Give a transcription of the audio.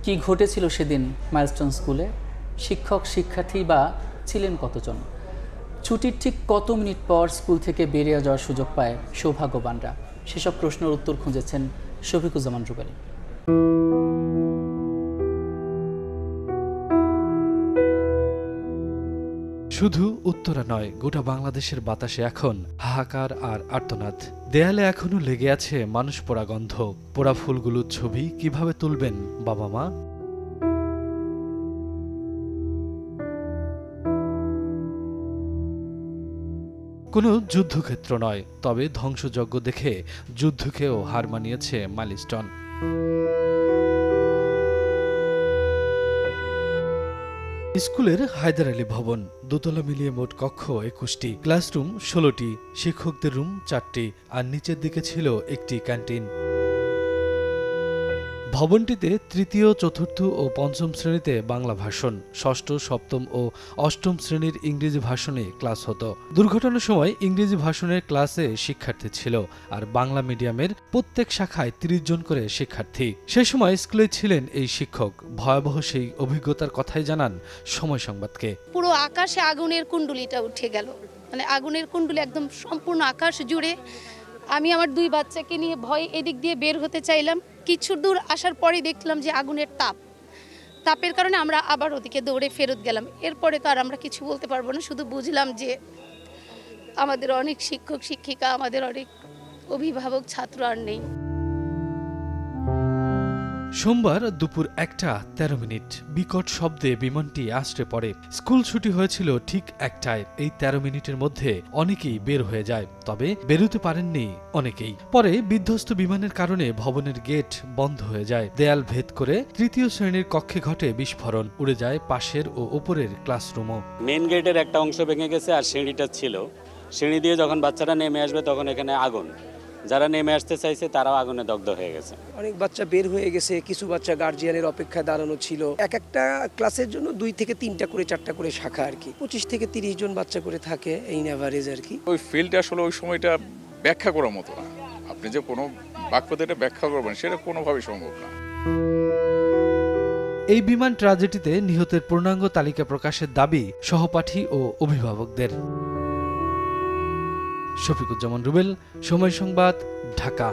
কি ঘটেছিল সেদিন মাইলস্টোন স্কুলে? শিক্ষক শিক্ষার্থী বা ছিলেন কতজন? ছুটির ঠিক কত মিনিট পর স্কুল থেকে বেরিয়ে যাওয়ার সুযোগ পায় সৌভাগ্যবানরা? সেসব প্রশ্নের উত্তর খুঁজেছেন শফিকুজ্জামান রুবেল। শুধু উত্তরা নয়, গোটা বাংলাদেশের বাতাসে এখন হাহাকার আর আর্তনাদ। দেয়ালে এখনো লেগে আছে মানুষ পোড়া গন্ধ। পোড়া ফুলগুলোর ছবি কিভাবে তুলবেন বাবা মা? কোনো যুদ্ধক্ষেত্র নয়, তবে ধ্বংসযজ্ঞ দেখে যুদ্ধকেও হার মানিয়েছে মাইলস্টোন। স্কুলের হায়দার আলী ভবন, দোতলা মিলিয়ে মোট কক্ষ ২১টি, ক্লাসরুম ১৬টি, শিক্ষকদের রুম ৪টি, আর নিচের দিকে ছিল একটি ক্যান্টিন। ভবনটিতে তৃতীয়, চতুর্থ ও পঞ্চম শ্রেণীতে বাংলা ভাষণ, ষষ্ঠ, সপ্তম ও অষ্টম শ্রেণীর ইংরেজি ভাষণে ক্লাস হতো। দুর্ঘটনার সময় ইংরেজি ভাষণের ক্লাসে শিক্ষার্থী ছিল, আর বাংলা মিডিয়ামের প্রত্যেক শাখায় ৩০ জন করে শিক্ষার্থী। সে সময় স্কুলে ছিলেন এই শিক্ষক। ভয়াবহ সেই অভিজ্ঞতার কথাই জানান সময় সংবাদকে। পুরো আকাশে আগুনের কুণ্ডুলিটা উঠে গেল, মানে আগুনের কুণ্ডুলি একদম সম্পূর্ণ আকাশ জুড়ে। আমি আমার ২ বাচ্চাকে নিয়ে ভয় এদিক দিয়ে বের হতে চাইলাম। কিছু দূর আসার পরে দেখলাম যে আগুনের তাপের কারণে আমরা আবার ওদিকে দৌড়ে ফেরত গেলাম। এরপরে তো আর আমরা কিছু বলতে পারবো না, শুধু বুঝলাম যে আমাদের অনেক শিক্ষক শিক্ষিকা, আমাদের অনেক অভিভাবক, ছাত্র আর নেই। সোমবার দুপুর ১টা ১৩ বিকট শব্দে বিমানটি আছড়ে পড়ে। স্কুল ছুটি হয়েছিল ঠিক ১টায়। এই ১৩ মিনিটের মধ্যে অনেকেই বের হয়ে যায়, তবে বেরোতে পারেননি অনেকেই। পরে বিধ্বস্ত বিমানের কারণে ভবনের গেট বন্ধ হয়ে যায়। দেয়াল ভেদ করে তৃতীয় শ্রেণীর কক্ষে ঘটে বিস্ফোরণ। উড়ে যায় পাশের ও ওপরের ক্লাসরুমও। মেন গেটের একটা অংশ ভেঙে গেছে, আর সিঁড়িটা ছিল। সিঁড়ি দিয়ে যখন বাচ্চারা নেমে আসবে তখন এখানে আগুন, যারা নেমে আসতে চাইছে তারাও আগুনে দগ্ধ হয়ে গেছে। অনেক বাচ্চা বের হয়ে গেছে, কিছু বাচ্চা গার্জিয়ানের অপেক্ষায় দাঁড়ানো ছিল। এক একটা ক্লাসের জন্য ২ থেকে ৩টা করে ৪টা করে শাখা আর কি, ২৫ থেকে ৩০ জন বাচ্চা করে থাকে এই এভারেজ আর কি। ওই ফিল্ডটা আসলে ওই সময়টা ব্যাখ্যা করার মতো না। আপনি যে কোনো বাক্যতে এটা ব্যাখ্যা করবেন সেটা কোনোভাবেই সম্ভব না। এই বিমান ট্র্যাজেডিতে নিহতের পূর্ণাঙ্গ তালিকা প্রকাশের দাবি সহপাঠী ও অভিভাবকদের। শফিকুজ্জামান রুবেল, সময় সংবাদ, ঢাকা।